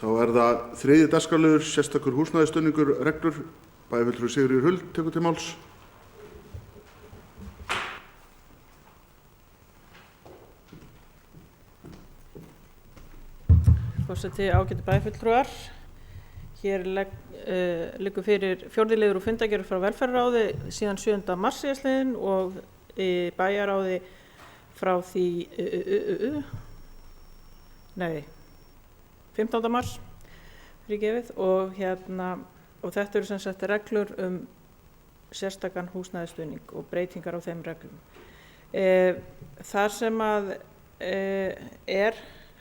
Þá það þriðji dagskrárliður, sérstakur húsnæðisstuðningur reglur. Bæjarfulltrúi Sigríður Huld tekur til máls. Forseti, ágætu bæjarfulltrúar. Hér liggur fyrir fjórði liður úr fundargerð frá velferðarráði síðan 7. mars síðastliðinn og bæjarráði frá því 15. mars og þetta eru sem sagt reglur sérstakan húsnæðisstuðning og breytingar á þeim reglum. Þar sem að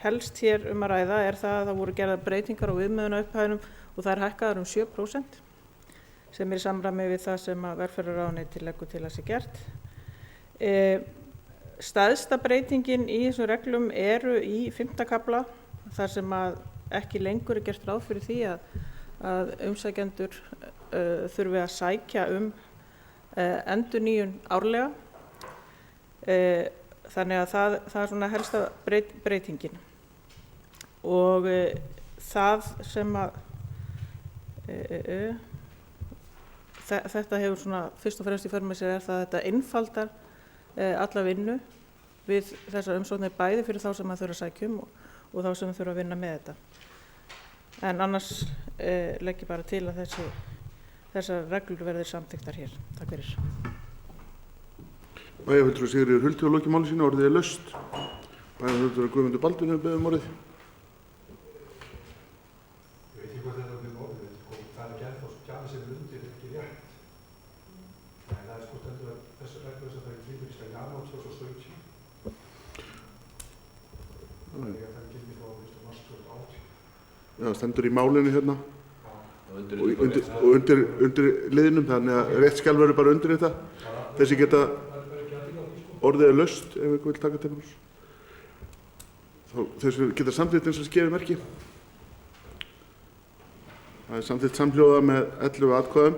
helst hér að ræða það að það voru gerðar breytingar á viðmiðunarupphæðunum og það hækkaðar 7% sem í samræmi við það sem að velferðarráðuneytið leggur til að sé gert. Stærsta breytingin í þessum reglum eru í 5. kafla þar sem að ekki lengur gert ráð fyrir því að umsækjendur þurfi að sækja endurnýjun árlega. Þannig að það svona helsta breytingin. Og það sem að þetta hefur svona fyrst og fremst í för með sér það að þetta einfaldar alla vinnu við þessar umsóknir bæði fyrir þá sem að þurfa að sækja og þá sem þurfa að vinna með þetta. En annars legg ég bara til að þessar reglur verði samþykktar hér. Takk fyrir. Bæjarfulltrúi Sigríður Huld hefur lokið máli sínu, orðið laust. Bæjarfulltrúi Guðmundur Baldvin hefur beðið orðið. Ég veit ekki hvað þetta orðið og það ekki ennþá skjali sem undir ekki rétt. En það stendur að þessu reglur sem það gildir 1. janúar 2017. Þannig að það gildir frá 1. mars 2018. Já, það stendur í málinu hérna. Og undir liðnum, þannig að réttskjal verður bara undir þetta. Þessi geta orðið laust ef við vil taka til máls. Þessu geta samþykkt eins og gefið merki. Það samþykkt samhljóða með 11 atkvæðum.